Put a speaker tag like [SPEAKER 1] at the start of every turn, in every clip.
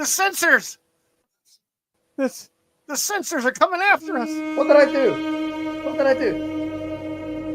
[SPEAKER 1] The censors! The censors are coming after us!
[SPEAKER 2] What did I do? What did I do?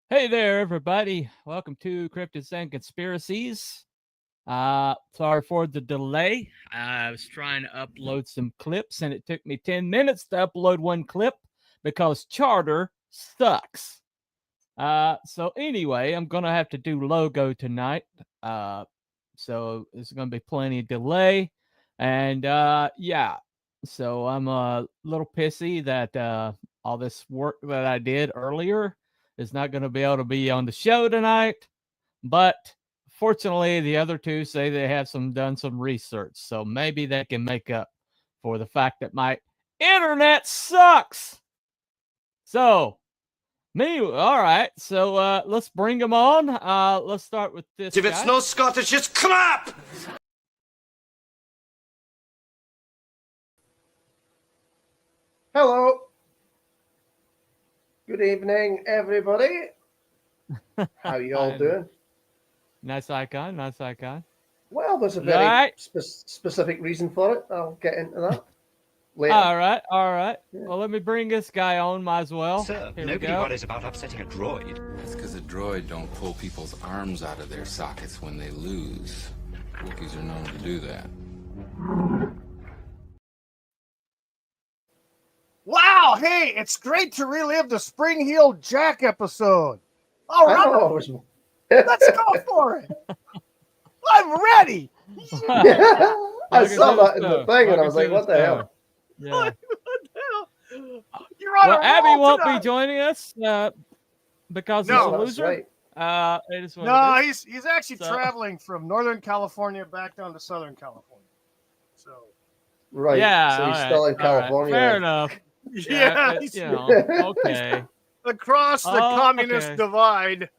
[SPEAKER 3] Hey there, everybody. Welcome to Cryptids and Conspiracies. Sorry for the delay. I was trying to upload some clips, and it took me 10 minutes to upload one clip because Charter sucks. So anyway, I'm going to have to do logo tonight. So there's going to be plenty of delay. And yeah, so I'm a little pissy that all this work that I did earlier is not going to be able to be on the show tonight, but fortunately the other two say they have done some research, so maybe they can make up for the fact that my internet sucks. So all right, so let's bring them on. Let's start with this
[SPEAKER 4] If
[SPEAKER 3] guy.
[SPEAKER 4] it's no Scottish, it's crap.
[SPEAKER 2] Hello. Good evening, everybody. How you all doing?
[SPEAKER 3] Nice icon, nice icon.
[SPEAKER 2] Well, there's a very
[SPEAKER 3] Right.
[SPEAKER 2] specific reason for it. I'll get into that later.
[SPEAKER 3] All right.
[SPEAKER 2] Yeah.
[SPEAKER 3] Well, let me bring this guy on, might as well.
[SPEAKER 4] Sir,
[SPEAKER 3] Here we
[SPEAKER 4] nobody
[SPEAKER 3] go.
[SPEAKER 4] worries about upsetting a droid.
[SPEAKER 5] That's because a droid don't pull people's arms out of their sockets when they lose. Wookiees are known to do that.
[SPEAKER 1] Wow, hey, it's great to relive the Spring Heel Jack episode. All
[SPEAKER 2] I
[SPEAKER 1] right,
[SPEAKER 2] know, it was-
[SPEAKER 1] let's go for it. I'm ready.
[SPEAKER 2] I saw that in the thing, and I was like, "What the hell?"
[SPEAKER 3] Yeah.
[SPEAKER 1] What the hell? You're on
[SPEAKER 3] Well,
[SPEAKER 1] a
[SPEAKER 3] Abby
[SPEAKER 1] roll
[SPEAKER 3] won't
[SPEAKER 1] tonight.
[SPEAKER 3] be joining us because
[SPEAKER 1] No,
[SPEAKER 3] he's a
[SPEAKER 2] that's
[SPEAKER 3] loser.
[SPEAKER 2] right.
[SPEAKER 3] It is what
[SPEAKER 1] No,
[SPEAKER 3] it is.
[SPEAKER 1] he's actually
[SPEAKER 3] So-
[SPEAKER 1] traveling from Northern California back down to Southern California. So
[SPEAKER 2] Right.
[SPEAKER 3] Yeah,
[SPEAKER 2] So he's
[SPEAKER 3] all
[SPEAKER 2] still
[SPEAKER 3] right,
[SPEAKER 2] in California.
[SPEAKER 3] Fair
[SPEAKER 2] then.
[SPEAKER 3] enough.
[SPEAKER 1] yeah,
[SPEAKER 3] it-
[SPEAKER 1] he's
[SPEAKER 3] you know, okay.
[SPEAKER 1] across the
[SPEAKER 3] Oh,
[SPEAKER 1] communist
[SPEAKER 3] okay.
[SPEAKER 1] divide.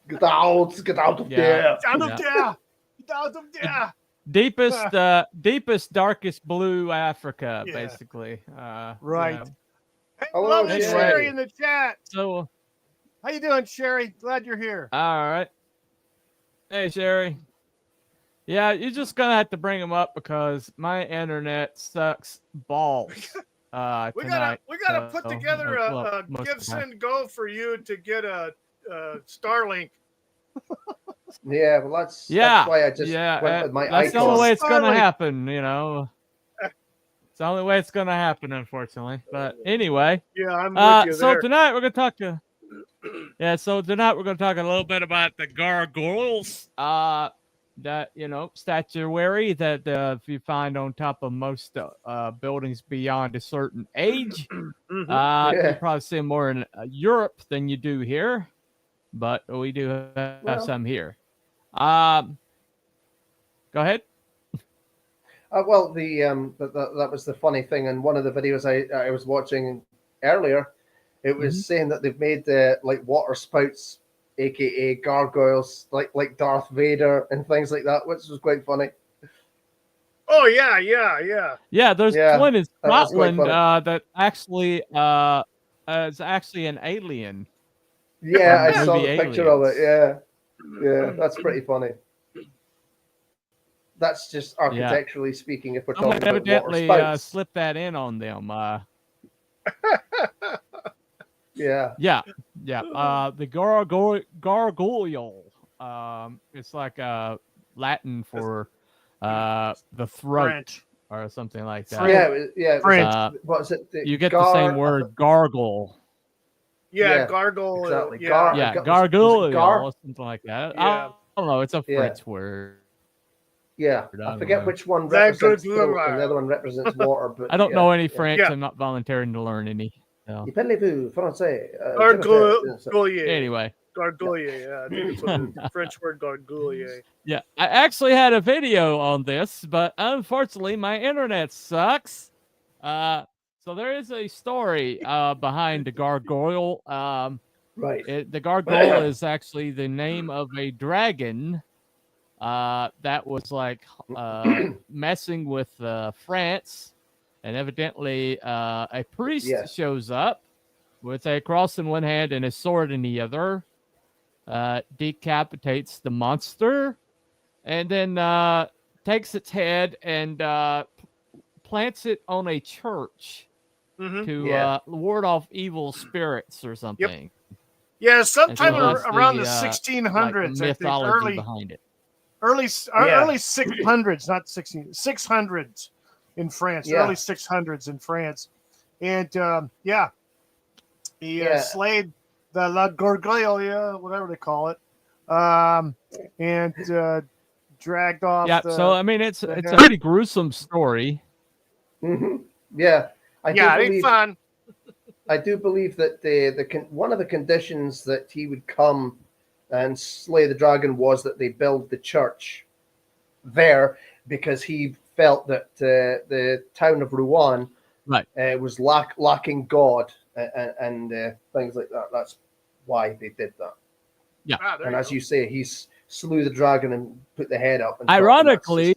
[SPEAKER 2] Get out of
[SPEAKER 3] Yeah.
[SPEAKER 2] there.
[SPEAKER 1] Out of
[SPEAKER 3] Yeah.
[SPEAKER 1] there. Out of there.
[SPEAKER 3] Deepest, darkest blue Africa,
[SPEAKER 1] Yeah.
[SPEAKER 3] basically.
[SPEAKER 1] Right.
[SPEAKER 3] yeah.
[SPEAKER 1] Hey,
[SPEAKER 2] Hello,
[SPEAKER 1] lovely
[SPEAKER 3] Sherry.
[SPEAKER 1] Sherry in the chat.
[SPEAKER 3] So,
[SPEAKER 1] How you doing, Sherry? Glad you're here.
[SPEAKER 3] all right. Hey, Sherry. Yeah, you're just gonna have to bring him up because my internet sucks balls.
[SPEAKER 1] We
[SPEAKER 3] Tonight.
[SPEAKER 1] gotta put
[SPEAKER 3] So,
[SPEAKER 1] together
[SPEAKER 3] well,
[SPEAKER 1] a
[SPEAKER 3] most
[SPEAKER 1] give
[SPEAKER 3] of the time.
[SPEAKER 1] send go for you to get a Starlink.
[SPEAKER 2] Yeah, well, that's why I just went with my
[SPEAKER 3] that's the
[SPEAKER 2] icon.
[SPEAKER 3] only way it's gonna
[SPEAKER 1] Finally.
[SPEAKER 3] happen, you know. It's the only way it's gonna happen, unfortunately. But anyway,
[SPEAKER 1] Yeah, I'm with you
[SPEAKER 3] so
[SPEAKER 1] there.
[SPEAKER 3] tonight we're gonna talk to. Yeah, so tonight we're gonna talk a little bit about the gargoyles. That statuary that if you find on top of most buildings beyond a certain age. You probably see more in Europe than you do here, but we do have some here. Go ahead.
[SPEAKER 2] Well, that was the funny thing, and one of the videos I was watching earlier, it was saying that they've made like water spouts, aka gargoyles, like Darth Vader and things like that, which was quite funny.
[SPEAKER 1] Oh yeah.
[SPEAKER 3] Yeah, there's one in Scotland
[SPEAKER 2] that
[SPEAKER 3] that actually is actually an alien.
[SPEAKER 2] Yeah, I saw the
[SPEAKER 3] movie
[SPEAKER 2] picture of it.
[SPEAKER 3] Aliens.
[SPEAKER 2] Yeah, that's pretty funny. That's just architecturally speaking, if we're
[SPEAKER 3] Someone
[SPEAKER 2] talking about water
[SPEAKER 3] evidently
[SPEAKER 2] spouts.
[SPEAKER 3] slipped that in on them.
[SPEAKER 2] Yeah.
[SPEAKER 3] The gargoyle. It's like Latin for the throat
[SPEAKER 1] French.
[SPEAKER 3] or something like that.
[SPEAKER 2] Yeah.
[SPEAKER 1] French.
[SPEAKER 2] What is it?
[SPEAKER 3] You get the same word, gargle.
[SPEAKER 1] Yeah, gargoyle.
[SPEAKER 2] Exactly.
[SPEAKER 1] Yeah.
[SPEAKER 3] Gargoyle or something like that.
[SPEAKER 1] Yeah.
[SPEAKER 3] I don't know. It's a French word.
[SPEAKER 2] Yeah, I forget which one
[SPEAKER 1] That
[SPEAKER 2] represents
[SPEAKER 1] goes
[SPEAKER 2] throat and the other one represents water. But
[SPEAKER 3] I don't know any French.
[SPEAKER 1] Yeah.
[SPEAKER 3] I'm not volunteering to learn any. So.
[SPEAKER 2] Parlez-vous français?
[SPEAKER 1] Gargoyle.
[SPEAKER 3] Anyway.
[SPEAKER 1] Gargoyle, yeah. I think it's what the French word gargoyle.
[SPEAKER 3] Yeah, I actually had a video on this, but unfortunately my internet sucks. So there is a story behind the gargoyle.
[SPEAKER 2] Right.
[SPEAKER 3] The gargoyle is actually the name of a dragon that was like messing with France, and evidently a priest shows up with a cross in one hand and a sword in the other, decapitates the monster, and then takes its head and plants it on a church to ward off evil spirits or something.
[SPEAKER 1] Yeah, sometime
[SPEAKER 3] So that's
[SPEAKER 1] around the
[SPEAKER 3] like
[SPEAKER 1] 1600s, I think.
[SPEAKER 3] mythology behind it.
[SPEAKER 1] Early 600s, not 600s in France. Early 600s in France, and he slayed the La Gargoyle, whatever they call it, and dragged off.
[SPEAKER 3] Yeah, so I mean, it's a pretty gruesome story.
[SPEAKER 2] Yeah,
[SPEAKER 1] it ain't fun.
[SPEAKER 2] I do believe that one of the conditions that he would come and slay the dragon was that they build the church there, because he felt that the town of Rouen was lacking God and things like that. That's why they did that. Yeah, and as you say, he slew the dragon and put the head up. And
[SPEAKER 3] ironically,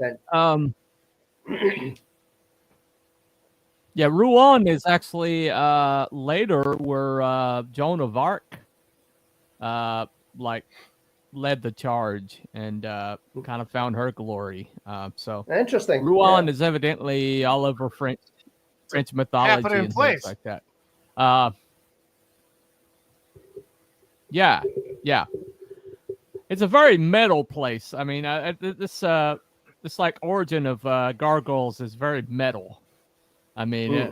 [SPEAKER 3] Rouen is actually later where Joan of Arc led the charge and kind of found her glory. So
[SPEAKER 2] interesting.
[SPEAKER 3] Rouen is evidently all over French mythology and things like that. It's a very metal place. I mean, this like origin of gargoyles is very metal. I mean,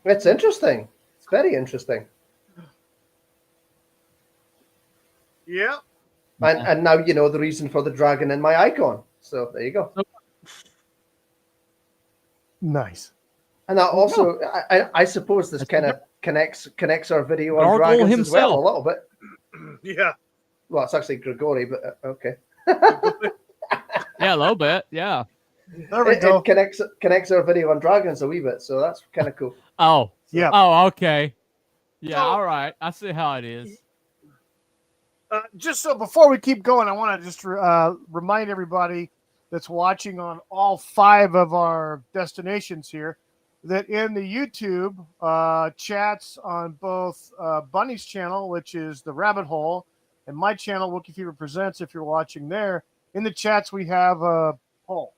[SPEAKER 2] it's interesting. It's very interesting.
[SPEAKER 1] Yeah.
[SPEAKER 2] And now you know the reason for the dragon in my icon. So there you go.
[SPEAKER 1] Nice.
[SPEAKER 2] And that also, I suppose this kind of connects our video on dragons as well a little bit.
[SPEAKER 1] Yeah.
[SPEAKER 2] Well, it's actually Grigori, but okay.
[SPEAKER 3] Yeah, a little bit. Yeah.
[SPEAKER 1] There we go.
[SPEAKER 2] It connects our video on dragons a wee bit, so that's kind of cool.
[SPEAKER 3] Oh,
[SPEAKER 1] yeah.
[SPEAKER 3] Oh, okay. Yeah, all right. I see how it is.
[SPEAKER 1] Just so before we keep going, I want to just remind everybody that's watching on all 5 of our destinations here that in the YouTube chats on both Bunny's channel, which is the Rabbit Hole, and my channel, Wookie Fever Presents, if you're watching there, in the chats we have a poll.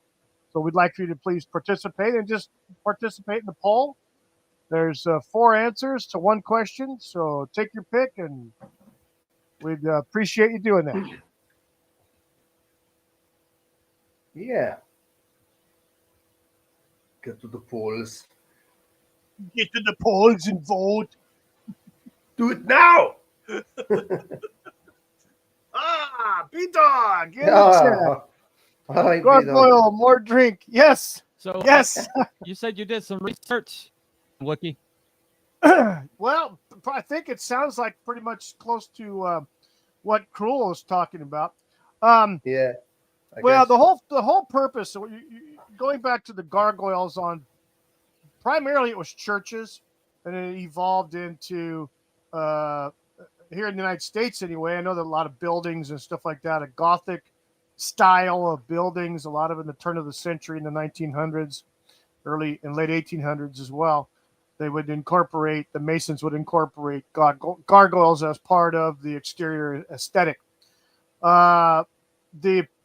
[SPEAKER 1] So we'd like for you to please participate and just participate in the poll. There's 4 answers to 1 question, so take your pick, and we'd appreciate you doing that.
[SPEAKER 2] Yeah. Get to the polls.
[SPEAKER 1] Get to the polls and vote.
[SPEAKER 2] Do it now.
[SPEAKER 1] B-Dog, in the chat.
[SPEAKER 2] Hi,
[SPEAKER 1] Gargoyle, more drink. Yes.
[SPEAKER 3] So
[SPEAKER 1] Yes.
[SPEAKER 3] you said you did some research, Wookie.
[SPEAKER 1] Well, I think it sounds like pretty much close to what Cruel was talking about.
[SPEAKER 2] Yeah.
[SPEAKER 1] Well, the whole purpose. So going back to the gargoyles, on primarily it was churches, and it evolved into here in the United States anyway. I know that a lot of buildings and stuff like that, a Gothic style of buildings, a lot of in the turn of the century in the 1900s, early and late 1800s as well. They would incorporate, the Masons would incorporate gargoyles as part of the exterior aesthetic. The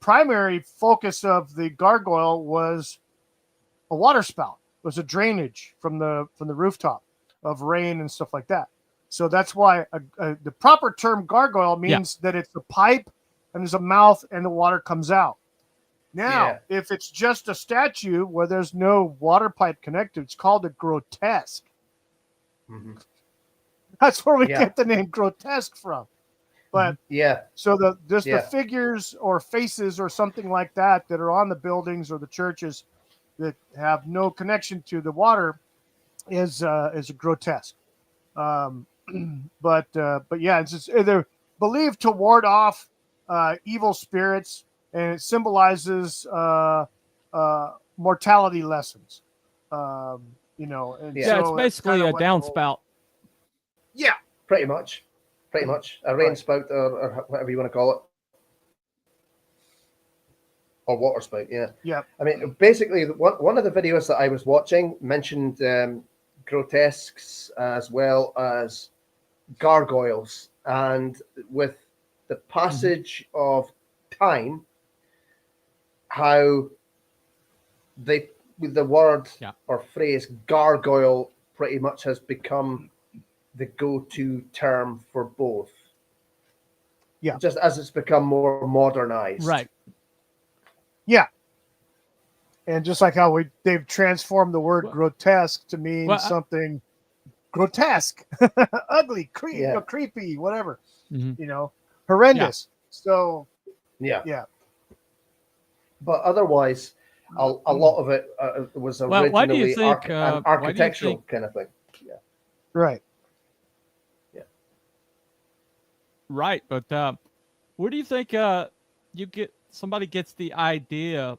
[SPEAKER 1] primary focus of the gargoyle was a water spout. It was a drainage from the rooftop of rain and stuff like that. So that's why the proper term gargoyle means that it's a pipe and there's a mouth and the water comes out. Now, if it's just a statue where there's no water pipe connected, it's called a grotesque.
[SPEAKER 2] Mm-hmm.
[SPEAKER 1] That's where we get the name grotesque from. But so the figures or faces or something like that are on the buildings or the churches that have no connection to the water is a grotesque. But yeah, they're believed to ward off evil spirits, and it symbolizes mortality lessons. And
[SPEAKER 3] it's basically a downspout.
[SPEAKER 1] Yeah,
[SPEAKER 2] pretty much a rain spout or whatever you want to call it, or water spout. Yeah. I mean, basically, one of the videos that I was watching mentioned grotesques as well as gargoyles, and with the passage of time, how the word or phrase gargoyle pretty much has become the go-to term for both. Yeah. Just as it's become more modernized.
[SPEAKER 3] Right.
[SPEAKER 1] Yeah. And just like how they've transformed the word grotesque to mean something grotesque, ugly, creepy, whatever, horrendous. So, yeah.
[SPEAKER 2] But otherwise, a lot of it was originally
[SPEAKER 3] why do you think,
[SPEAKER 2] an architectural kind of thing. Yeah.
[SPEAKER 1] Right.
[SPEAKER 2] Yeah.
[SPEAKER 3] Right, but where do you think somebody gets the idea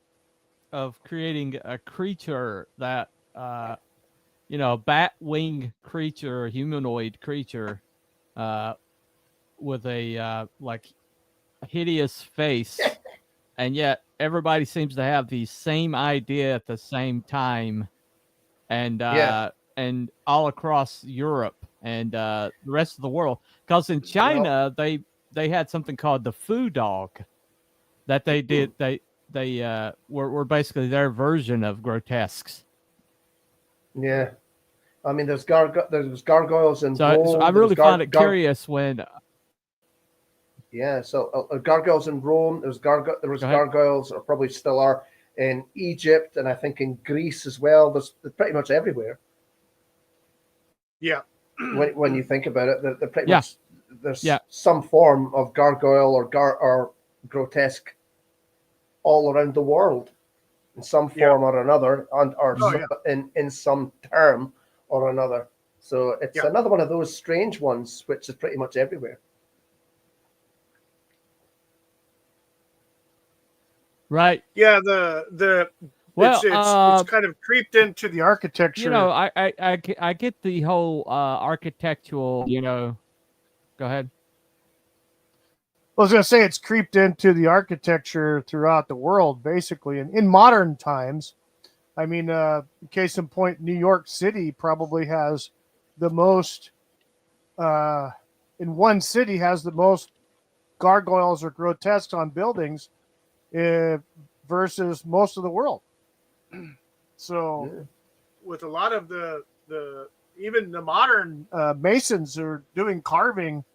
[SPEAKER 3] of creating a creature that bat wing creature, humanoid creature, with a hideous face, and yet everybody seems to have the same idea at the same time, and all across Europe and the rest of the world. Because in China, they had something called the foo dog that they did. They were basically their version of grotesques.
[SPEAKER 2] Yeah. I mean, there's gargoyles in Rome.
[SPEAKER 3] So I really find it curious when.
[SPEAKER 2] Yeah, so gargoyles in Rome. There was gargoyles, or probably still are, in Egypt, and I think in Greece as well. There's pretty much everywhere.
[SPEAKER 1] Yeah.
[SPEAKER 2] When you think about it, they're pretty much there's some form of gargoyle or grotesque all around the world, in some form or another, in some term or another. So it's another one of those strange ones, which is pretty much everywhere.
[SPEAKER 3] Right.
[SPEAKER 1] Yeah. It's kind of creeped into the architecture.
[SPEAKER 3] I get the whole architectural. Go ahead.
[SPEAKER 1] I was going to say it's creeped into the architecture throughout the world, basically, and in modern times. I mean, case in point, New York City probably has the most. In one city, has the most gargoyles or grotesques on buildings, versus most of the world. So, with a lot of the even the modern masons are doing carving,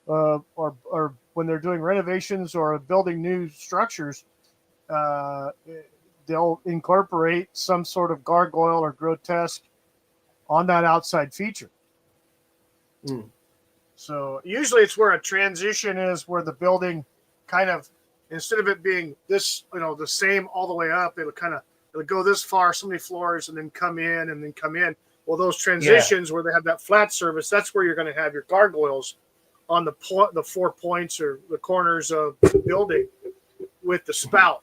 [SPEAKER 1] or when they're doing renovations or building new structures, uh, they'll incorporate some sort of gargoyle or grotesque on that outside feature. So usually it's where a transition is, where the building kind of, instead of it being this, the same all the way up, it'll go this far, so many floors, and then come in and then come in. Well, those transitions where they have that flat surface, that's where you're going to have your gargoyles on the 4 points or the corners of the building with the spout,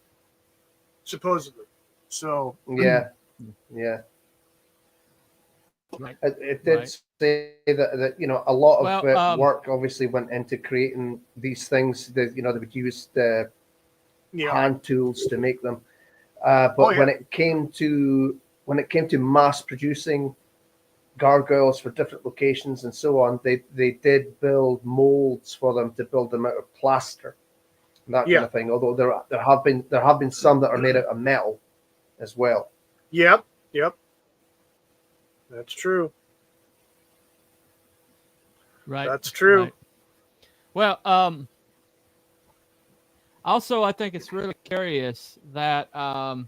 [SPEAKER 1] supposedly. So
[SPEAKER 2] yeah.
[SPEAKER 3] Right.
[SPEAKER 2] It did say that a lot of work obviously went into creating these things. They would use the hand tools to make them. But when it came to mass producing gargoyles for different locations and so on, they did build molds for them to build them out of plaster, and that kind of thing. Although there have been some that are made out of metal as well.
[SPEAKER 1] Yep. That's true.
[SPEAKER 3] Right.
[SPEAKER 1] That's true.
[SPEAKER 3] Right. Well, also, I think it's really curious that that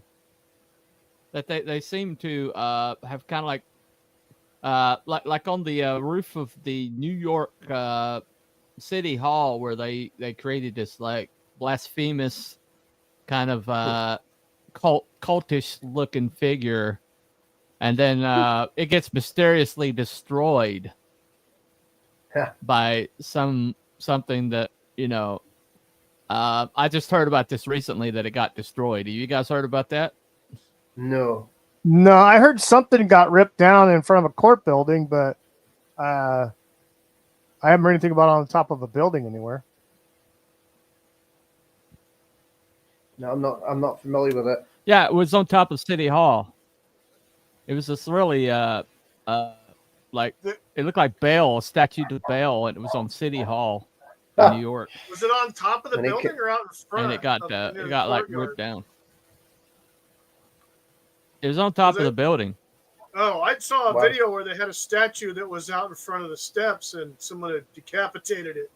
[SPEAKER 3] they seem to have kind of like on the roof of the New York City Hall, where they created this like blasphemous kind of cultish looking figure, and then it gets mysteriously destroyed by something that I just heard about this recently, that it got destroyed. Have you guys heard about that?
[SPEAKER 2] No,
[SPEAKER 1] I heard something got ripped down in front of a court building, but I haven't heard anything about it on top of a building anywhere.
[SPEAKER 2] No, I'm not familiar with it.
[SPEAKER 3] Yeah, it was on top of City Hall. It was this really like it looked like Bale, a statue to Bale, and it was on City Hall in New York.
[SPEAKER 1] Was it on top of the building or out in front?
[SPEAKER 3] And it got like ripped down. It was on top of the building.
[SPEAKER 1] Oh, I saw a video where they had a statue that was out in front of the steps, and someone had decapitated it.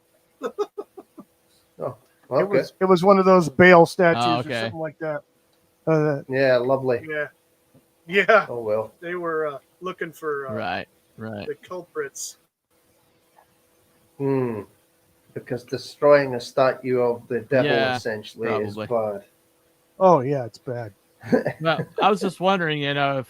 [SPEAKER 2] Oh, okay.
[SPEAKER 1] It was one of those Bale statues or something like that.
[SPEAKER 2] Yeah, lovely.
[SPEAKER 1] Yeah.
[SPEAKER 2] Oh well.
[SPEAKER 1] They were looking for
[SPEAKER 3] right
[SPEAKER 1] the culprits.
[SPEAKER 2] Because destroying a statue of the devil essentially is bad.
[SPEAKER 1] Oh yeah, it's bad.
[SPEAKER 3] Well, I was just wondering, if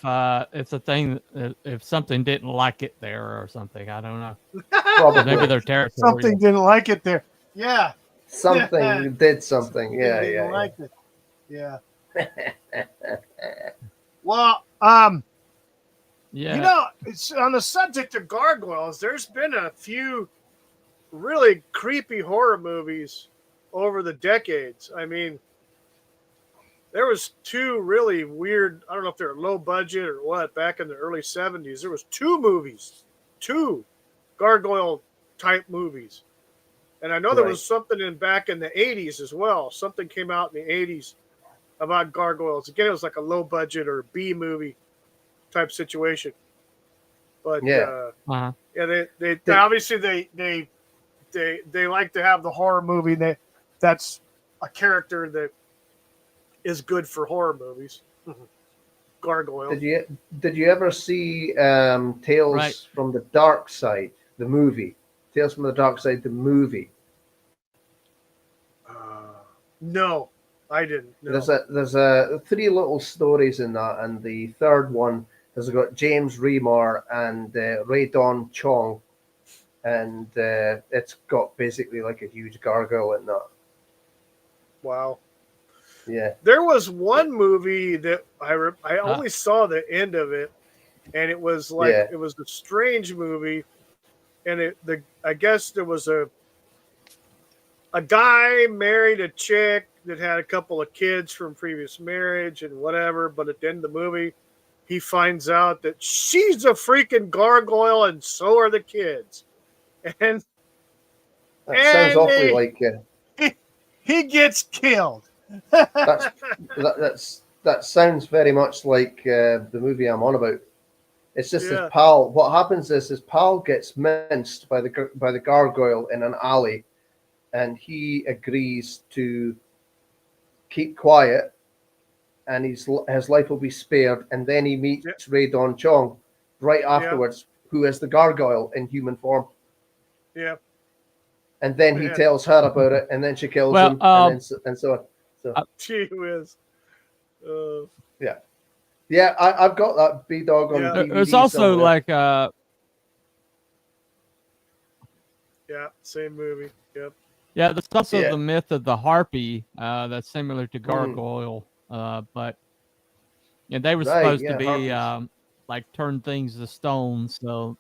[SPEAKER 3] it's a thing, if something didn't like it there or something. I don't know.
[SPEAKER 2] Probably.
[SPEAKER 3] Maybe their territory.
[SPEAKER 1] Something didn't like it there. Yeah.
[SPEAKER 2] Something did something. Yeah.
[SPEAKER 1] Liked it. Yeah. Well, it's on the subject of gargoyles. There's been a few really creepy horror movies over the decades. I mean, there was two really weird, I don't know if they're low budget or what, back in the early 70s. There was two gargoyle type movies. And I know there was something back in the 80s as well. Something came out in the 80s about gargoyles. Again, it was like a low budget or B movie type situation. But they obviously they like to have the horror movie. That's a character that is good for horror movies. Gargoyle.
[SPEAKER 2] Did you ever see Tales from the Dark Side, the movie? Tales from the Dark Side, the movie.
[SPEAKER 1] No, I didn't. No.
[SPEAKER 2] There's a 3 little stories in that, and the third one has got James Remar and Ray Don Chong, and it's got basically like a huge gargoyle in that.
[SPEAKER 1] Wow.
[SPEAKER 2] Yeah.
[SPEAKER 1] There was one movie that I only saw the end of it, and it was like it was a strange movie, and I guess there was a guy married a chick that had a couple of kids from previous marriage and whatever, but at the end of the movie, he finds out that she's a freaking gargoyle and so are the kids. And
[SPEAKER 2] that sounds awfully like
[SPEAKER 1] he gets killed.
[SPEAKER 2] That sounds very much like the movie I'm on about. It's just his pal. What happens is his pal gets minced by the gargoyle in an alley, and he agrees to keep quiet and his life will be spared. And then he meets Ray Don Chong right afterwards, who is the gargoyle in human form.
[SPEAKER 1] Yeah.
[SPEAKER 2] And then he tells her about it, and then she kills him, and so on. So
[SPEAKER 1] Gee whiz.
[SPEAKER 2] Yeah, I've got that B-Dog on DVD.
[SPEAKER 3] There's also
[SPEAKER 2] somewhere.
[SPEAKER 1] Same movie. Yep.
[SPEAKER 3] Yeah, there's also the myth of the harpy that's similar to gargoyle, but they were supposed to be like turn things to stone. So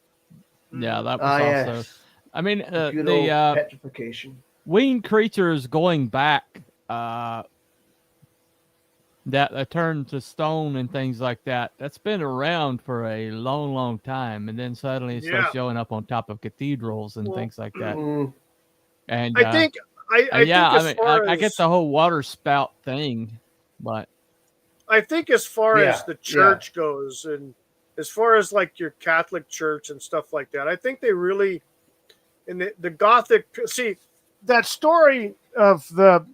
[SPEAKER 3] yeah, that was also.
[SPEAKER 2] Yes.
[SPEAKER 3] I mean,
[SPEAKER 2] Good
[SPEAKER 3] the
[SPEAKER 2] old petrification.
[SPEAKER 3] winged creatures going back that turn to stone and things like that. That's been around for a long, long time, and then suddenly it starts showing up on top of cathedrals and things like that. And
[SPEAKER 1] I think I
[SPEAKER 3] get the whole water spout thing, but
[SPEAKER 1] I think as far as the church goes, and as far as like your Catholic church and stuff like that, I think they really in the Gothic. See that story of the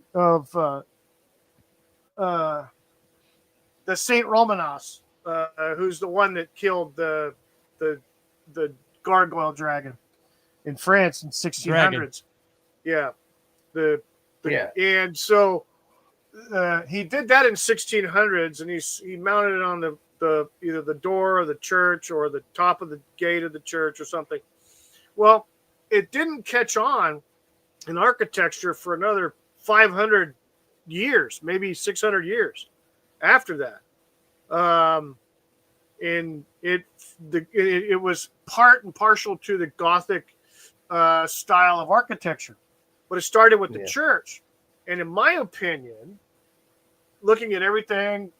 [SPEAKER 1] Saint Romanos, who's the one that killed the gargoyle dragon in France in 1600s. Yeah, and so he did that in 1600s, and he mounted it on the either the door of the church or the top of the gate of the church or something. Well, it didn't catch on in architecture for another 500 years, maybe 600 years after that. And it was part and partial to the Gothic style of architecture, but it started with the church. And in my opinion, looking at everything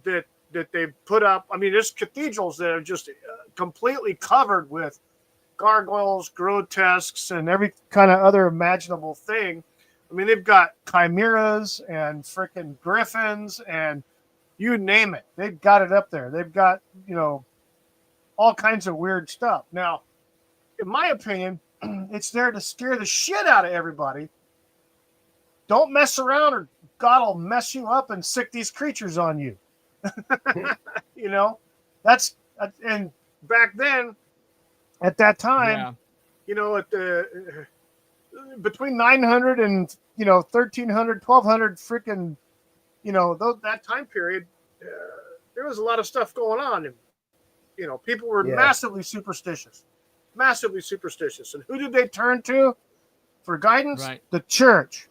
[SPEAKER 1] that they put up, I mean, there's cathedrals that are just completely covered with gargoyles, grotesques, and every kind of other imaginable thing. I mean, they've got chimeras and freaking griffins and you name it. They've got it up there. They've got, all kinds of weird stuff. Now, in my opinion, it's there to scare the shit out of everybody. Don't mess around or God will mess you up and sick these creatures on you. That's, and back then, at that time, at the between 900 and 1300, 1200 freaking, that time period, there was a lot of stuff going on, and people were massively superstitious. And who did they turn to for guidance?
[SPEAKER 3] Right.
[SPEAKER 1] The church.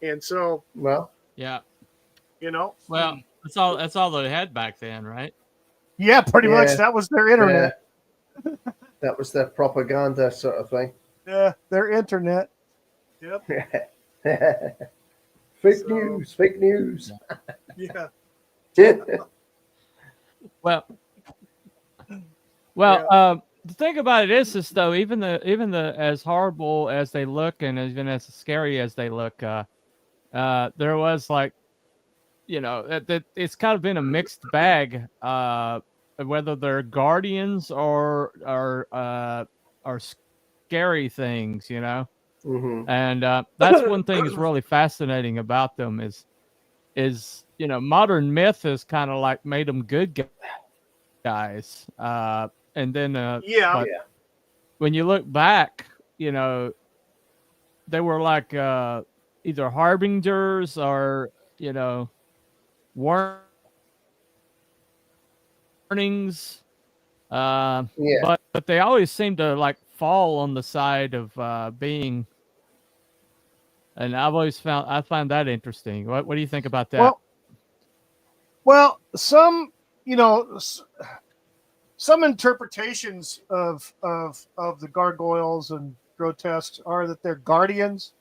[SPEAKER 1] And so,
[SPEAKER 3] well, that's all they had back then, right?
[SPEAKER 1] Yeah, pretty much. That was their internet.
[SPEAKER 2] That was their propaganda sort of thing.
[SPEAKER 1] Yeah, their internet. Yep.
[SPEAKER 2] Fake news.
[SPEAKER 1] Yeah.
[SPEAKER 3] Well, the thing about it is though, even the as horrible as they look and even as scary as they look, there was like, it's kind of been a mixed bag, whether they're guardians or scary things,
[SPEAKER 2] Mm-hmm.
[SPEAKER 3] And that's one thing that's really fascinating about them is modern myth has kind of like made them good guys, and then when you look back, they were like either harbingers or warnings, but they always seem to like fall on the side of being. And I find that interesting. What do you think about that?
[SPEAKER 1] Well, some interpretations of the gargoyles and grotesques are that they're guardians,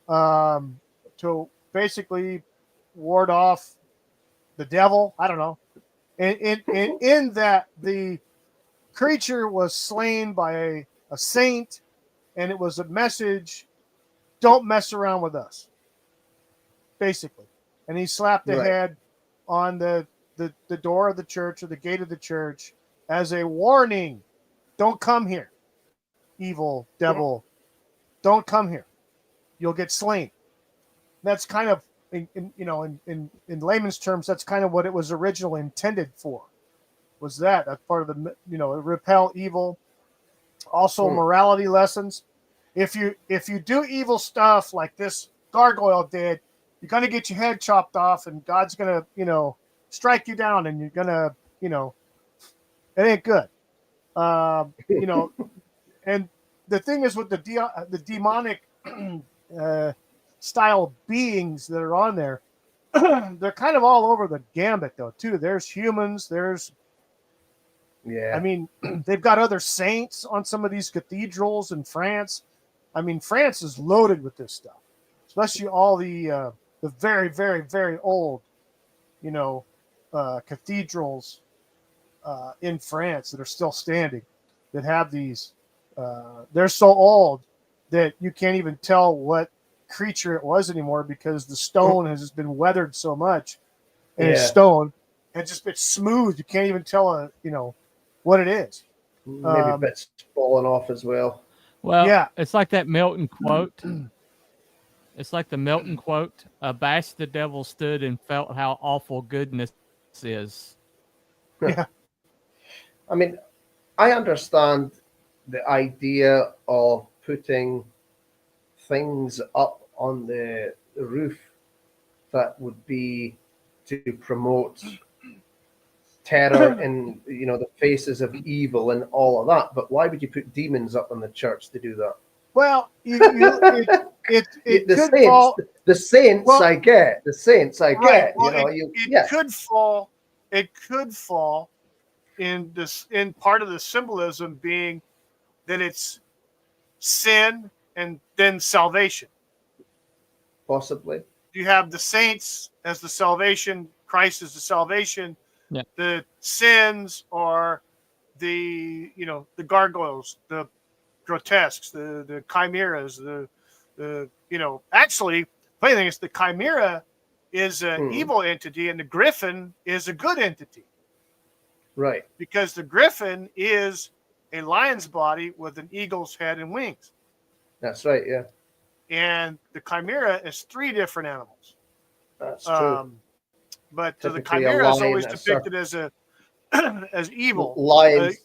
[SPEAKER 1] to basically ward off the devil. I don't know. In that the creature was slain by a saint, and it was a message: don't mess around with us, basically. And he slapped the head on the door of the church or the gate of the church as a warning. Don't come here, evil devil. Don't come here. You'll get slain. That's kind of in layman's terms, that's kind of what it was originally intended for. Was that part of the repel evil, also morality lessons. If you do evil stuff like this gargoyle did, you're gonna get your head chopped off, and God's gonna strike you down, and you're gonna it ain't good. And the thing is with the demonic style beings that are on there, they're kind of all over the gambit though too. There's humans. I mean, they've got other saints on some of these cathedrals in France. I mean, France is loaded with this stuff, especially all the very, very, very old, cathedrals in France that are still standing, that have these. They're so old that you can't even tell what creature it was anymore because the stone has just been weathered so much, and it's stone, and it's just been smooth. You can't even tell what it is.
[SPEAKER 2] Maybe bits falling off as well.
[SPEAKER 3] Well,
[SPEAKER 1] yeah,
[SPEAKER 3] it's like that Milton quote. It's like the Milton quote: "Abashed the devil stood and felt how awful goodness is."
[SPEAKER 1] Yeah.
[SPEAKER 2] I mean, I understand the idea of putting things up on the roof that would be to promote terror in the faces of evil and all of that. But why would you put demons up on the church to do that?
[SPEAKER 1] Well, it
[SPEAKER 2] the
[SPEAKER 1] could
[SPEAKER 2] saints,
[SPEAKER 1] fall.
[SPEAKER 2] The saints,
[SPEAKER 1] Well,
[SPEAKER 2] I get. The saints, I
[SPEAKER 1] right.
[SPEAKER 2] get.
[SPEAKER 1] Well, it could fall. It could fall in part of the symbolism being that it's sin and then salvation.
[SPEAKER 2] Possibly.
[SPEAKER 1] You have the saints as the salvation. Christ is the salvation.
[SPEAKER 3] Yeah.
[SPEAKER 1] The sins are the gargoyles, the grotesques, the chimeras, the actually funny thing is the chimera is an evil entity and the griffin is a good entity.
[SPEAKER 2] Right.
[SPEAKER 1] Because the griffin is a lion's body with an eagle's head and wings.
[SPEAKER 2] That's right, yeah.
[SPEAKER 1] And the chimera is 3 different animals.
[SPEAKER 2] That's true.
[SPEAKER 1] But the
[SPEAKER 2] Typically
[SPEAKER 1] chimera is
[SPEAKER 2] lion,
[SPEAKER 1] always depicted as as evil.
[SPEAKER 2] Lions.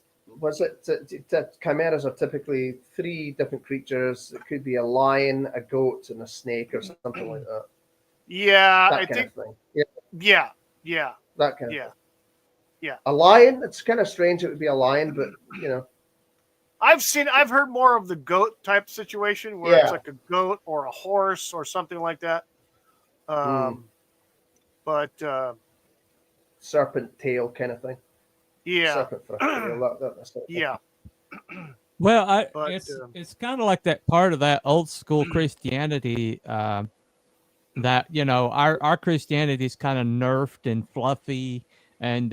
[SPEAKER 2] Chimeras are typically 3 different creatures. It could be a lion, a goat, and a snake, or something like that.
[SPEAKER 1] Yeah,
[SPEAKER 2] I think. Of thing.
[SPEAKER 1] Yeah.
[SPEAKER 2] That kind of thing.
[SPEAKER 1] Yeah.
[SPEAKER 2] A lion. It's kind of strange. It would be a lion, but
[SPEAKER 1] I've heard more of the goat type situation where it's like a goat or a horse or something like that. But
[SPEAKER 2] serpent tail kind of thing.
[SPEAKER 1] Yeah.
[SPEAKER 2] Serpent for a tail. That's
[SPEAKER 1] yeah.
[SPEAKER 3] Well, it's kind of like that part of that old school Christianity that our Christianity is kind of nerfed and fluffy and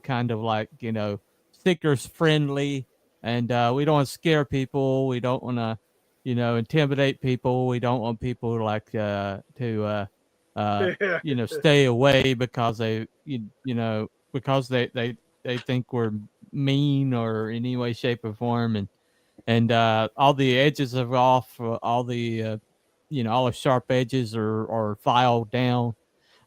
[SPEAKER 3] kind of like seekers friendly, and we don't want to scare people. We don't want to intimidate people. We don't want people to stay away because because they think we're mean or in any way, shape, or form, and all the edges are off, all the all the sharp edges are filed down.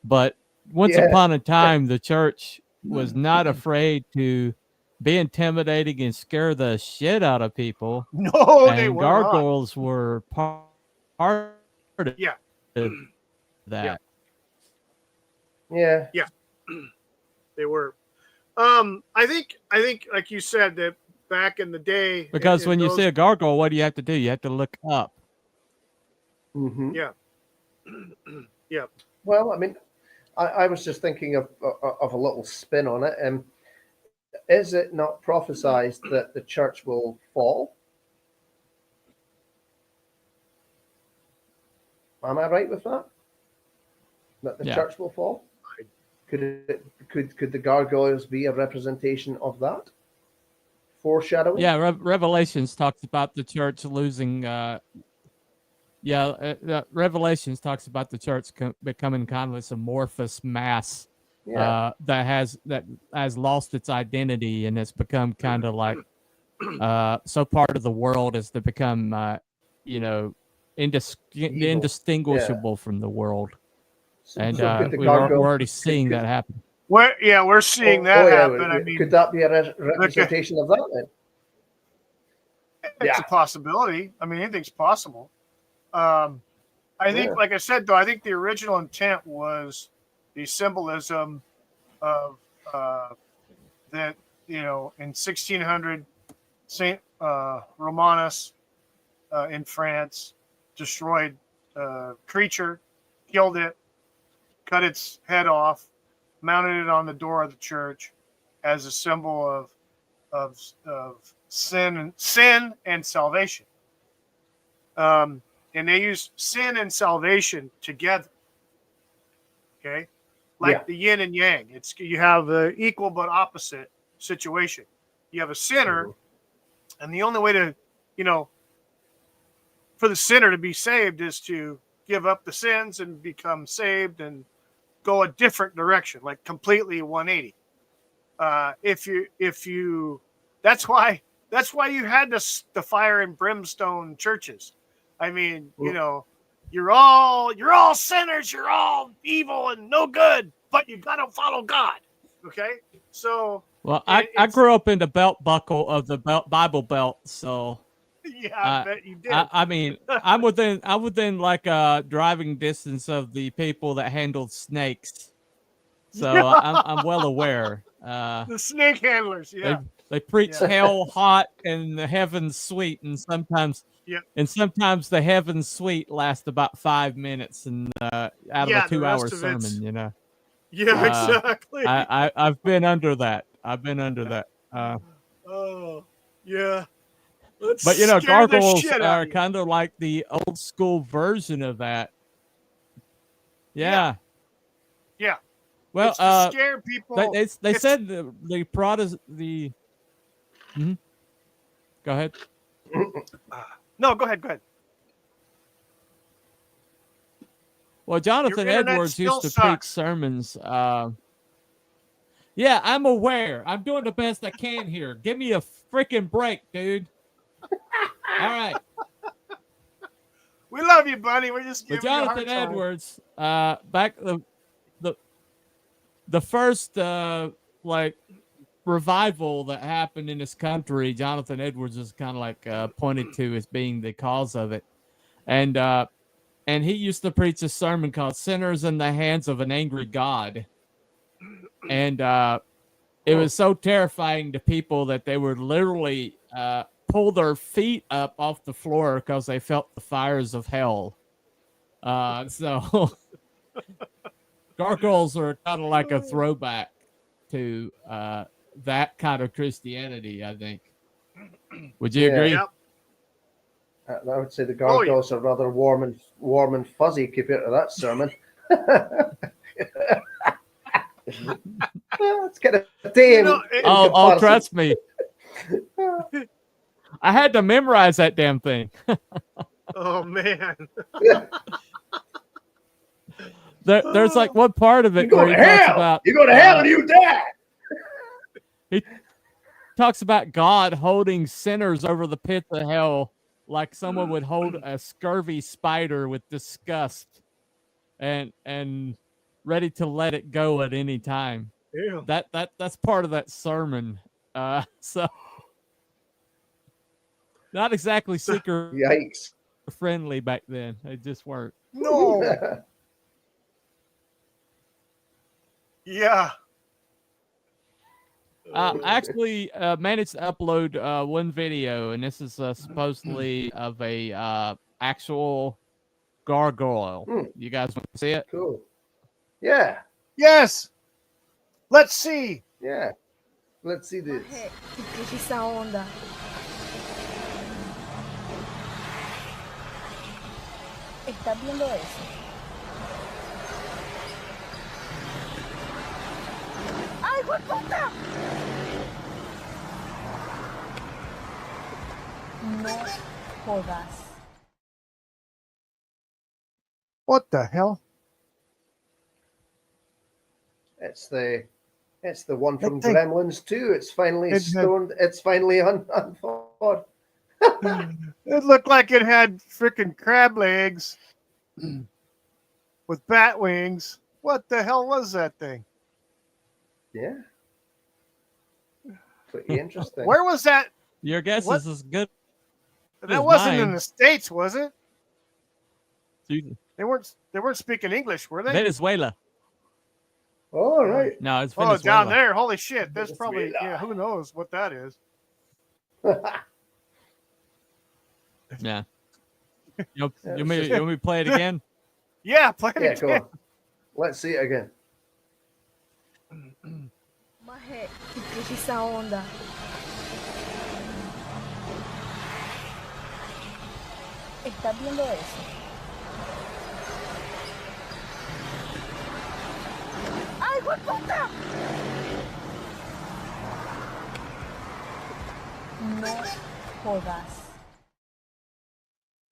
[SPEAKER 3] But once upon a time, the church was not afraid to be intimidating and scare the shit out of people.
[SPEAKER 1] No,
[SPEAKER 3] and
[SPEAKER 1] they were
[SPEAKER 3] gargoyles
[SPEAKER 1] not.
[SPEAKER 3] were part of that.
[SPEAKER 2] Yeah.
[SPEAKER 1] They were. I think like you said that back in the day.
[SPEAKER 3] Because when you see a gargoyle, what do you have to do? You have to look up.
[SPEAKER 2] Mm-hmm.
[SPEAKER 1] Yeah. Yeah.
[SPEAKER 2] Well, I mean, I was just thinking of a little spin on it. Is it not prophesied that the church will fall? Am I right with that? That the church will fall? Could the gargoyles be a representation of that? Foreshadowing?
[SPEAKER 3] Yeah, Revelations talks about the church losing. Revelations talks about the church becoming kind of this amorphous mass that has lost its identity and has become kind of like so part of the world as to become indistinguishable from the world. And
[SPEAKER 2] So could the
[SPEAKER 3] we're
[SPEAKER 2] gargoyle-
[SPEAKER 3] already seeing that happen.
[SPEAKER 1] We're seeing that happen. I mean,
[SPEAKER 2] could that be a representation of that then?
[SPEAKER 1] it's a possibility. I mean, anything's possible. I think,
[SPEAKER 2] Yeah.
[SPEAKER 1] like I said, though, I think the original intent was the symbolism of that, you know, in 1600, Saint Romanus in France destroyed a creature, killed it, cut its head off, mounted it on the door of the church as a symbol of sin and salvation. And they use sin and salvation together. Okay, like the yin and yang. It's you have the equal but opposite situation. You have a sinner, and the only way to, you know, for the sinner to be saved is to give up the sins and become saved and go a different direction, like completely 180. If you, that's why you had the fire and brimstone churches. I mean, you know, you're all sinners, you're all evil and no good, but you got to follow God. Okay, so
[SPEAKER 3] well, I grew up in the belt buckle of the Bible Belt, so
[SPEAKER 1] yeah, I bet you did.
[SPEAKER 3] I mean, I'm within like driving distance of the people that handled snakes, so I'm well aware.
[SPEAKER 1] The snake handlers, yeah.
[SPEAKER 3] They preach hell hot and the heaven sweet, and sometimes the heaven sweet lasts about 5 minutes and out of a 2-hour sermon, you know.
[SPEAKER 1] Yeah, exactly.
[SPEAKER 3] I've been under that.
[SPEAKER 1] Oh, yeah.
[SPEAKER 3] But you know, gargoyles are kind of like the old school version of that. Yeah. Well,
[SPEAKER 1] it's to scare people.
[SPEAKER 3] They said the Protestant Go ahead.
[SPEAKER 1] No, go ahead.
[SPEAKER 3] Well, Jonathan Edwards used to preach sermons. Yeah, I'm aware. I'm doing the best I can here. Give me a freaking break, dude. All right.
[SPEAKER 1] We love you, buddy. We're just giving
[SPEAKER 3] Jonathan Edwards, back the first like revival that happened in this country, Jonathan Edwards is kind of like pointed to as being the cause of it, and he used to preach a sermon called "Sinners in the Hands of an Angry God," and it was so terrifying to people that they would literally pull their feet up off the floor because they felt the fires of hell. So gargoyles are kind of like a throwback to that kind of Christianity, I think. Would you agree?
[SPEAKER 1] Yep.
[SPEAKER 2] I would say the gargoyles are rather warm and fuzzy compared to that sermon. It's kind of tame.
[SPEAKER 3] Oh, trust me. I had to memorize that damn thing.
[SPEAKER 1] Oh man.
[SPEAKER 3] There's like one part of it
[SPEAKER 2] where
[SPEAKER 3] he talks about
[SPEAKER 2] you go to hell and you die.
[SPEAKER 3] He talks about God holding sinners over the pits of hell like someone would hold a scurvy spider with disgust and ready to let it go at any time.
[SPEAKER 1] Yeah.
[SPEAKER 3] That's part of that sermon. So not exactly seeker
[SPEAKER 2] Yikes.
[SPEAKER 3] friendly back then. They just weren't.
[SPEAKER 1] No. Yeah.
[SPEAKER 3] I actually managed to upload one video, and this is supposedly of a actual gargoyle. You guys want to see it?
[SPEAKER 2] Cool. Yeah.
[SPEAKER 1] Yes. Let's see.
[SPEAKER 2] Yeah. Let's see this.
[SPEAKER 6] Esa onda. ¿Estás viendo eso? ¡Ay, puta! No jodas.
[SPEAKER 1] What the hell?
[SPEAKER 2] It's the one from Gremlins 2. It's finally stoned. It's finally unthawed.
[SPEAKER 1] It looked like it had freaking crab legs. with bat wings. What the hell was that thing?
[SPEAKER 2] Yeah. Pretty interesting.
[SPEAKER 1] Where was that?
[SPEAKER 3] Your guess
[SPEAKER 1] What?
[SPEAKER 3] is as good
[SPEAKER 1] That
[SPEAKER 3] as
[SPEAKER 1] wasn't in
[SPEAKER 3] mine.
[SPEAKER 1] the States, was it?
[SPEAKER 3] Venezuela.
[SPEAKER 1] They weren't speaking English, were they?
[SPEAKER 2] All right.
[SPEAKER 3] No, it's
[SPEAKER 1] Oh, down
[SPEAKER 3] Venezuela.
[SPEAKER 1] there. Holy shit. There's probably
[SPEAKER 2] Venezuela.
[SPEAKER 1] who knows what that is.
[SPEAKER 3] Yeah. You
[SPEAKER 2] Yeah,
[SPEAKER 3] want me to play it again?
[SPEAKER 1] Yeah, play it
[SPEAKER 2] Yeah,
[SPEAKER 1] again.
[SPEAKER 2] go on. Let's see it again.
[SPEAKER 6] Maje, ¿qué es esa onda? ¿Estás viendo eso? ¡Ay, puta! No jodas.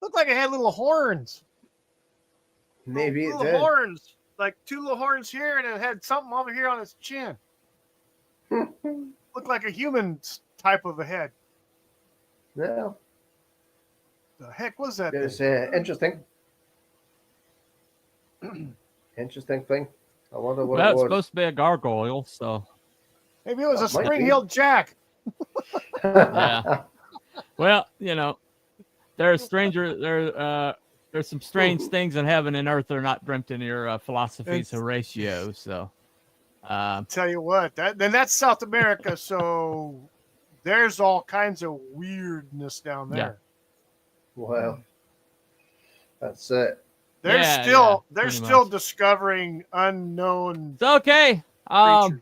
[SPEAKER 1] Looked like it had little horns.
[SPEAKER 2] Maybe it
[SPEAKER 1] little
[SPEAKER 2] did.
[SPEAKER 1] horns. Like two little horns here, and it had something over here on its chin. Looked like a human type of a head.
[SPEAKER 2] Yeah,
[SPEAKER 1] The heck was that?
[SPEAKER 2] it's
[SPEAKER 1] thing?
[SPEAKER 2] interesting. Interesting thing. I wonder what
[SPEAKER 3] Well,
[SPEAKER 2] it
[SPEAKER 3] it's
[SPEAKER 2] was.
[SPEAKER 3] supposed to be a gargoyle, so
[SPEAKER 1] Maybe it was a
[SPEAKER 2] That might be.
[SPEAKER 1] spring-heeled jack.
[SPEAKER 3] Yeah. Well, there's some strange things in heaven and earth that are not dreamt in your philosophies, Horatio. So,
[SPEAKER 1] Tell you what, that's South America, so there's all kinds of weirdness down there.
[SPEAKER 2] Well, that's it.
[SPEAKER 1] They're
[SPEAKER 3] Yeah,
[SPEAKER 1] still
[SPEAKER 3] pretty
[SPEAKER 1] still
[SPEAKER 3] much.
[SPEAKER 1] discovering unknown
[SPEAKER 3] it's okay.
[SPEAKER 1] creatures.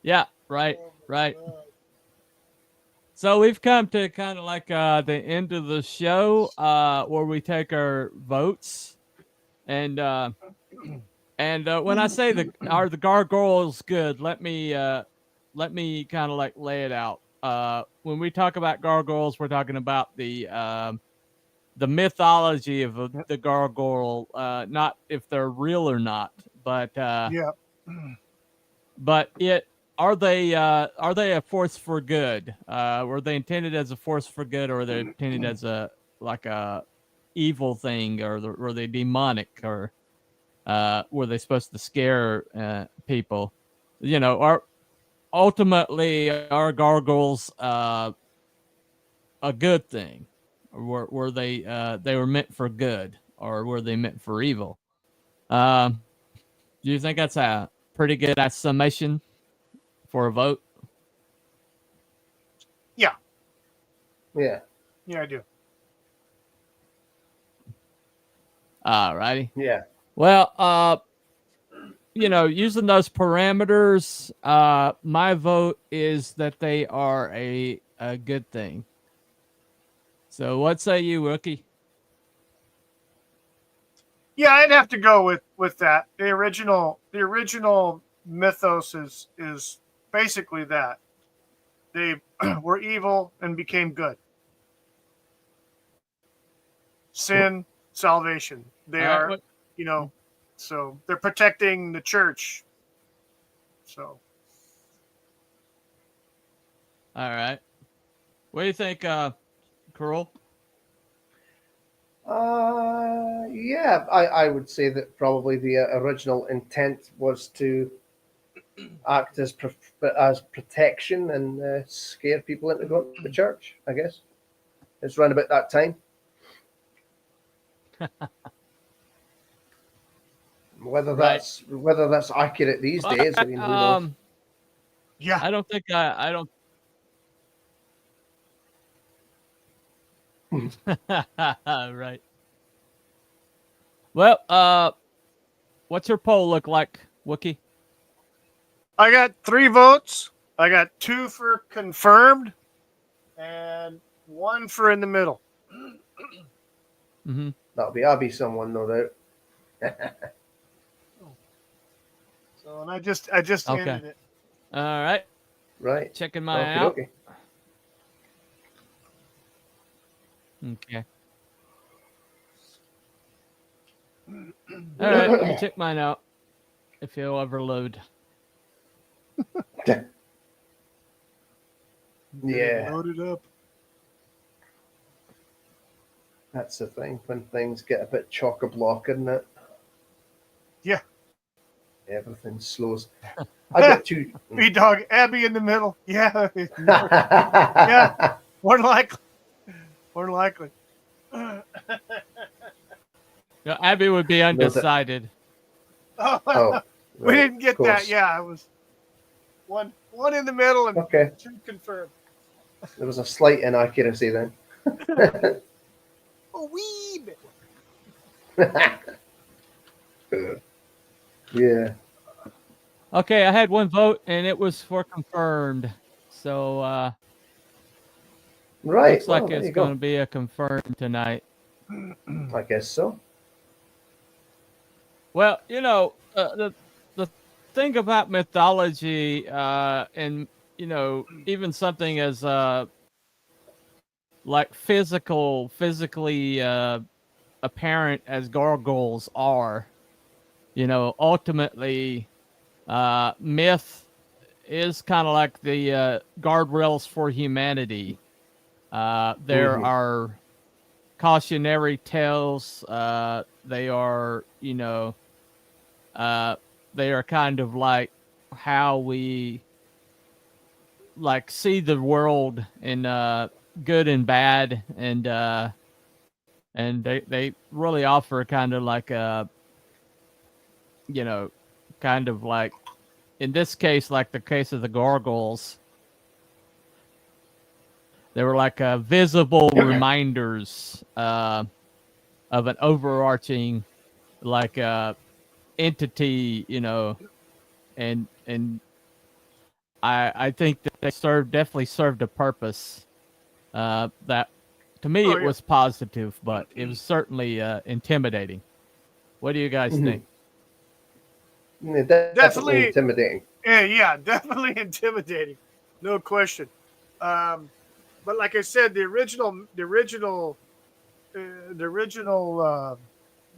[SPEAKER 3] Yeah, right. So we've come to kind of like the end of the show, where we take our votes, and when I say are the gargoyles good, let me kind of like lay it out. When we talk about gargoyles, we're talking about the mythology of the gargoyle, not if they're real or not, but
[SPEAKER 1] Yeah.
[SPEAKER 3] but are they a force for good? Were they intended as a force for good, or were they intended as a evil thing, or were they demonic, or were they supposed to scare people? Ultimately are gargoyles a good thing, or were they were meant for good, or were they meant for evil? Do you think that's a pretty good summation for a vote?
[SPEAKER 1] Yeah.
[SPEAKER 2] Yeah.
[SPEAKER 1] Yeah, I do.
[SPEAKER 3] All righty.
[SPEAKER 2] Yeah.
[SPEAKER 3] Well, using those parameters, my vote is that they are a good thing. So what say you, Rookie?
[SPEAKER 1] Yeah, I'd have to go with that. The original mythos is basically that. They were evil and became good. Sin, salvation. They are, so they're protecting the church. So.
[SPEAKER 3] All right. What do you think, Carl?
[SPEAKER 2] Yeah, I would say that probably the original intent was to act as protection and scare people into going to the church. I guess it's around about that time. Whether that's accurate these days, I mean, who knows?
[SPEAKER 1] Yeah,
[SPEAKER 3] I don't think I don't. Right. Well, what's your poll look like, Wookie?
[SPEAKER 1] I got 3 votes. I got 2 for confirmed and 1 for in the middle.
[SPEAKER 3] Mm-hmm.
[SPEAKER 2] I'll be someone, no doubt.
[SPEAKER 1] So, and I just
[SPEAKER 3] Okay.
[SPEAKER 1] ended it.
[SPEAKER 3] All right.
[SPEAKER 2] Right.
[SPEAKER 3] Checking mine
[SPEAKER 2] Okie
[SPEAKER 3] out.
[SPEAKER 2] dokie.
[SPEAKER 3] Okay. All right. Let me check mine out. If it'll overload.
[SPEAKER 2] Yeah.
[SPEAKER 1] Load it up.
[SPEAKER 2] That's the thing when things get a bit chock a block, isn't it?
[SPEAKER 1] Yeah.
[SPEAKER 2] Everything slows. I got two.
[SPEAKER 1] Bee dog, Abby in the middle. Yeah. Yeah. More than likely. More than likely.
[SPEAKER 3] Yeah, Abby would be undecided.
[SPEAKER 2] Oh,
[SPEAKER 1] we
[SPEAKER 2] right,
[SPEAKER 1] didn't get
[SPEAKER 2] of
[SPEAKER 1] that.
[SPEAKER 2] course.
[SPEAKER 1] Yeah, it was one in the middle and
[SPEAKER 2] Okay,
[SPEAKER 1] two confirmed.
[SPEAKER 2] there was a slight inaccuracy then.
[SPEAKER 1] A wee bit.
[SPEAKER 2] Yeah.
[SPEAKER 3] Okay, I had one vote, and it was for confirmed. So
[SPEAKER 2] Right.
[SPEAKER 3] looks like
[SPEAKER 2] well, there
[SPEAKER 3] it's
[SPEAKER 2] you
[SPEAKER 3] going
[SPEAKER 2] go.
[SPEAKER 3] to be a confirmed tonight.
[SPEAKER 2] I guess so.
[SPEAKER 3] Well, the thing about mythology, and even something as like physically apparent as gargoyles are, ultimately, myth is kind of like the guardrails for humanity. There
[SPEAKER 2] Mhm.
[SPEAKER 3] are cautionary tales. They are, they are kind of like how we like see the world in good and bad, and they really offer kind of like a, kind of like in this case, like the case of the gargoyles. They were like visible reminders of an overarching like entity, and I think that they definitely served a purpose. That to me
[SPEAKER 1] Oh
[SPEAKER 3] it
[SPEAKER 1] yeah.
[SPEAKER 3] was positive, but it was certainly intimidating. What do you guys
[SPEAKER 2] Mhm.
[SPEAKER 3] think?
[SPEAKER 2] Yeah, definitely
[SPEAKER 1] Definitely.
[SPEAKER 2] intimidating.
[SPEAKER 1] Yeah, definitely intimidating. No question. But like I said, the original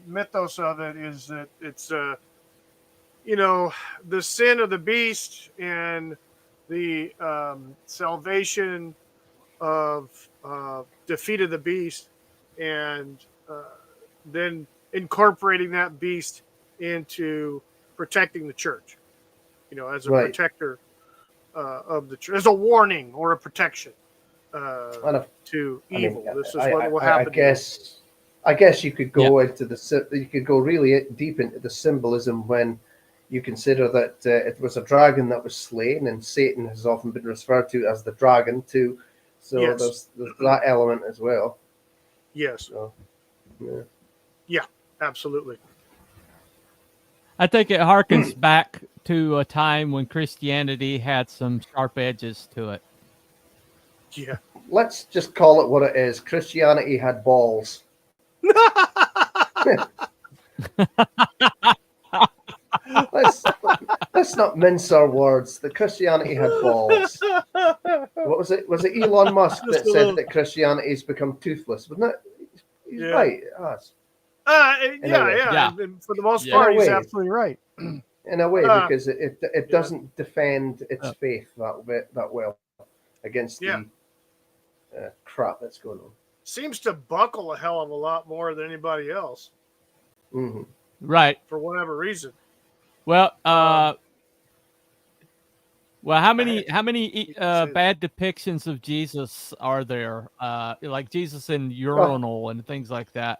[SPEAKER 1] mythos of it is that it's the sin of the beast and the salvation of defeat of the beast, and then incorporating that beast into protecting the church. As a
[SPEAKER 2] Right.
[SPEAKER 1] protector of the church, as a warning or a protection
[SPEAKER 2] And
[SPEAKER 1] to
[SPEAKER 2] I mean,
[SPEAKER 1] evil. This is
[SPEAKER 2] I,
[SPEAKER 1] what
[SPEAKER 2] I,
[SPEAKER 1] will
[SPEAKER 2] I
[SPEAKER 1] happen to you.
[SPEAKER 2] guess you could
[SPEAKER 3] Yeah.
[SPEAKER 2] go into you could go really deep into the symbolism when you consider that it was a dragon that was slain, and Satan has often been referred to as the dragon too. So
[SPEAKER 1] Yes.
[SPEAKER 2] there's that element as well.
[SPEAKER 1] Yes.
[SPEAKER 2] So yeah.
[SPEAKER 1] Yeah. Absolutely.
[SPEAKER 3] I think it harkens back to a time when Christianity had some sharp edges to it.
[SPEAKER 1] Yeah.
[SPEAKER 2] Let's just call it what it is. Christianity had balls. let's let's not mince our words. The Christianity had balls. What was it? Was it Elon Musk
[SPEAKER 1] Just
[SPEAKER 2] that
[SPEAKER 1] a
[SPEAKER 2] said
[SPEAKER 1] little.
[SPEAKER 2] that Christianity's become toothless? Wasn't it? He's
[SPEAKER 1] Yeah.
[SPEAKER 2] right. Yes. In a
[SPEAKER 1] Yeah.
[SPEAKER 2] way.
[SPEAKER 1] Yeah.
[SPEAKER 3] Yeah.
[SPEAKER 1] And for the most
[SPEAKER 3] Yeah.
[SPEAKER 2] In a
[SPEAKER 1] part, he's
[SPEAKER 2] way.
[SPEAKER 1] absolutely right.
[SPEAKER 2] In a way,
[SPEAKER 1] Uh,
[SPEAKER 2] because it
[SPEAKER 1] yeah.
[SPEAKER 2] doesn't defend its
[SPEAKER 3] Uh.
[SPEAKER 2] faith that well against
[SPEAKER 1] Yeah.
[SPEAKER 2] the crap that's going on.
[SPEAKER 1] Seems to buckle a hell of a lot more than anybody else
[SPEAKER 2] Hmm.
[SPEAKER 3] Right.
[SPEAKER 1] for whatever reason.
[SPEAKER 3] Well, how
[SPEAKER 1] I
[SPEAKER 3] many
[SPEAKER 1] hate to say that.
[SPEAKER 3] bad depictions of Jesus are there? Like Jesus in
[SPEAKER 2] Oh,
[SPEAKER 3] urinal and things like that.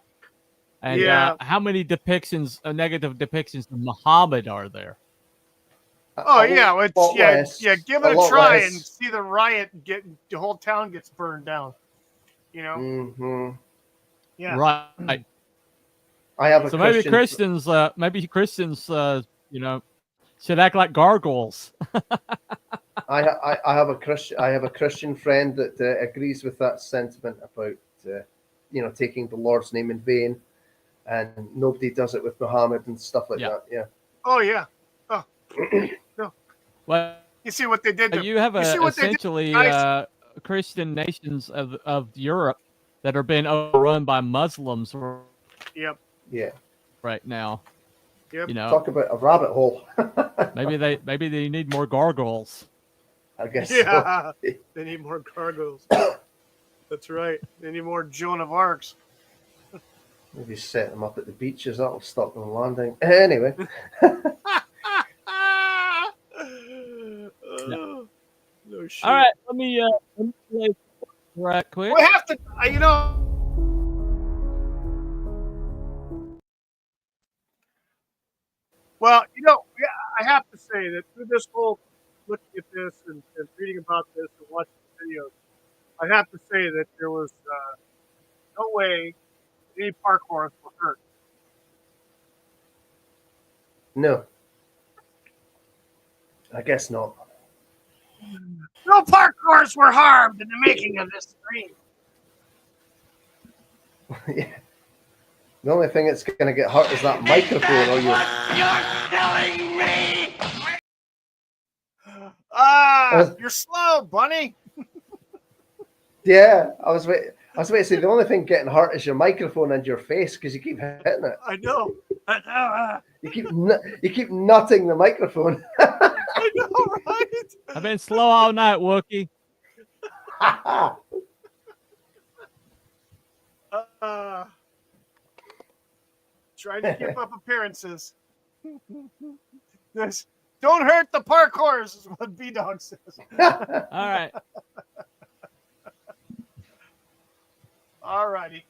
[SPEAKER 3] And
[SPEAKER 1] Yeah.
[SPEAKER 3] how many depictions, negative depictions of Muhammad are there?
[SPEAKER 1] Oh yeah.
[SPEAKER 2] lot
[SPEAKER 1] It's
[SPEAKER 2] less.
[SPEAKER 1] Give
[SPEAKER 2] A
[SPEAKER 1] it a
[SPEAKER 2] lot
[SPEAKER 1] try and
[SPEAKER 2] less.
[SPEAKER 1] see the riot get the whole town gets burned down.
[SPEAKER 2] Hmm.
[SPEAKER 1] Yeah.
[SPEAKER 3] Right.
[SPEAKER 2] I have a
[SPEAKER 3] So maybe
[SPEAKER 2] Christian.
[SPEAKER 3] Christians, should act like gargoyles.
[SPEAKER 2] I have a Christian friend that agrees with that sentiment about taking the Lord's name in vain, and nobody does it with Muhammad and stuff like
[SPEAKER 3] Yeah.
[SPEAKER 2] that. Yeah.
[SPEAKER 1] Oh yeah. Oh no.
[SPEAKER 3] Well,
[SPEAKER 1] You see what they did to
[SPEAKER 3] you have
[SPEAKER 1] you see what they did to
[SPEAKER 3] essentially
[SPEAKER 1] guys?
[SPEAKER 3] Christian nations of Europe that are being overrun by Muslims
[SPEAKER 1] Yep.
[SPEAKER 2] Yeah.
[SPEAKER 3] right now.
[SPEAKER 1] Yep.
[SPEAKER 2] Talk about a rabbit hole.
[SPEAKER 3] Maybe they need more gargoyles.
[SPEAKER 2] I guess.
[SPEAKER 1] Yeah.
[SPEAKER 2] So.
[SPEAKER 1] They need more gargoyles. That's right. They need more Joan of Arcs.
[SPEAKER 2] Maybe set them up at the beaches. That'll stop them landing. Anyway,
[SPEAKER 1] No shit.
[SPEAKER 3] All right, let me play right quick.
[SPEAKER 1] We have to, Well, I have to say that through this whole looking at this and reading about this and watching the videos, I have to say that there was no way any parkour were hurt.
[SPEAKER 2] no. I guess not.
[SPEAKER 1] No parkours were harmed in the making of this stream.
[SPEAKER 2] Yeah. The only thing that's going to get hurt is that microphone. Or you.
[SPEAKER 1] You're slow, bunny.
[SPEAKER 2] Yeah, I was waiting to say the only thing getting hurt is your microphone and your face because you keep hitting it.
[SPEAKER 1] I know.
[SPEAKER 2] You keep nutting the microphone.
[SPEAKER 1] I know, right?
[SPEAKER 3] I've been slow all night, Wookie.
[SPEAKER 1] Trying to keep up appearances. This, don't hurt the parkours, is what B-Dog says.
[SPEAKER 3] All right.
[SPEAKER 1] All righty.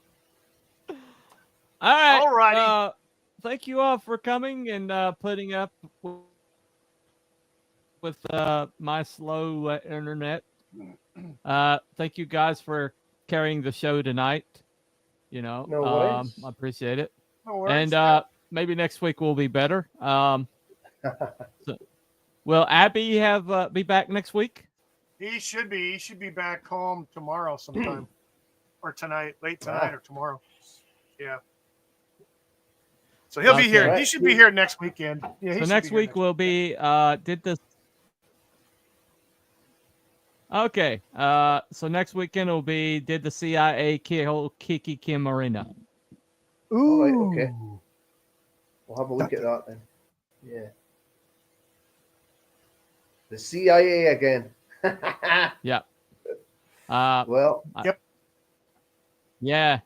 [SPEAKER 3] All right.
[SPEAKER 1] Alrighty.
[SPEAKER 3] Thank you all for coming and putting up with my slow internet. Thank you guys for carrying the show tonight.
[SPEAKER 2] No worries.
[SPEAKER 3] I appreciate it.
[SPEAKER 1] No worries.
[SPEAKER 3] And maybe next week will be better. Will Abby be back next week?
[SPEAKER 1] He should be. He should be back home tomorrow sometime. Or tonight, late tonight or tomorrow. Yeah. So he'll be here.
[SPEAKER 2] right.
[SPEAKER 1] He should be here next weekend. Yeah.
[SPEAKER 3] So next week will be did this. Okay. So next weekend will be did the CIA kill Kiki Kim Marina?
[SPEAKER 2] All right, okay. We'll have a look at that then. Yeah. The CIA again.
[SPEAKER 3] Yeah.
[SPEAKER 2] Well,
[SPEAKER 1] Yep.
[SPEAKER 3] Yeah.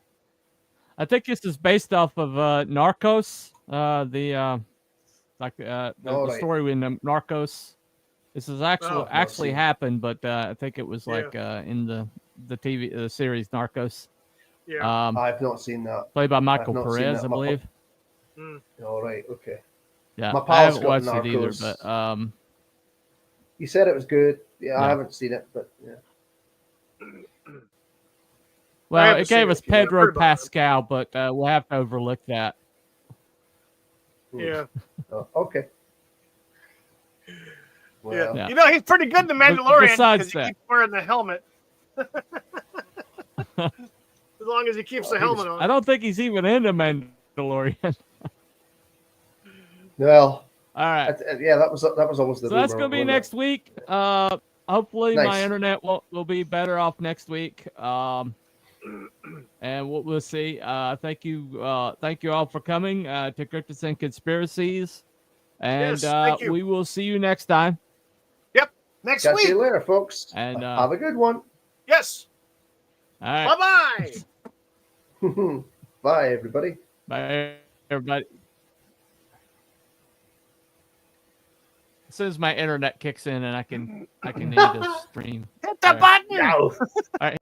[SPEAKER 3] I think this is based off of Narcos. The
[SPEAKER 2] right.
[SPEAKER 3] story in Narcos. This is actually
[SPEAKER 2] seen it.
[SPEAKER 3] happened, but I think it was like in the TV series Narcos.
[SPEAKER 1] Yeah.
[SPEAKER 2] I've not seen that.
[SPEAKER 3] Played by Michael
[SPEAKER 2] not seen
[SPEAKER 3] Perez,
[SPEAKER 2] that.
[SPEAKER 3] I believe.
[SPEAKER 2] All right, okay.
[SPEAKER 3] Yeah,
[SPEAKER 2] My
[SPEAKER 3] I
[SPEAKER 2] pal's
[SPEAKER 3] haven't
[SPEAKER 2] got
[SPEAKER 3] watched it either,
[SPEAKER 2] Narcos.
[SPEAKER 3] but
[SPEAKER 2] You said it was good. Yeah,
[SPEAKER 3] Yeah.
[SPEAKER 2] I haven't seen it, but yeah.
[SPEAKER 3] well,
[SPEAKER 1] haven't
[SPEAKER 3] it gave
[SPEAKER 1] seen
[SPEAKER 3] us
[SPEAKER 1] it. Yeah, I've
[SPEAKER 3] Pedro
[SPEAKER 1] heard about it.
[SPEAKER 3] Pascal, but we'll have to overlook that.
[SPEAKER 1] Yeah.
[SPEAKER 2] Oh, okay. Well,
[SPEAKER 3] Yeah.
[SPEAKER 1] You know, he's pretty good in The Mandalorian
[SPEAKER 3] besides
[SPEAKER 1] because he
[SPEAKER 3] that.
[SPEAKER 1] keeps wearing the helmet. As long as he keeps the helmet on.
[SPEAKER 3] I don't think he's even in the Mandalorian.
[SPEAKER 2] well,
[SPEAKER 3] All right.
[SPEAKER 2] yeah, that was always the.
[SPEAKER 3] So that's
[SPEAKER 2] rumor,
[SPEAKER 3] gonna be
[SPEAKER 2] wasn't it?
[SPEAKER 3] next week. Hopefully my
[SPEAKER 2] Nice.
[SPEAKER 3] internet will be better off next week. And we'll see. Thank you all for coming to Cryptids and Conspiracies, and
[SPEAKER 1] Yes, thank you.
[SPEAKER 3] we will see you next time.
[SPEAKER 1] Yep. Next
[SPEAKER 2] Catch
[SPEAKER 1] week.
[SPEAKER 2] you later, folks.
[SPEAKER 3] And
[SPEAKER 2] Have a good one.
[SPEAKER 1] Yes.
[SPEAKER 3] all right,
[SPEAKER 1] Bye-bye.
[SPEAKER 2] Bye, everybody.
[SPEAKER 3] bye everybody. As soon as my internet kicks in and I can end the stream.
[SPEAKER 1] Hit the button.
[SPEAKER 2] Yow.
[SPEAKER 3] All right.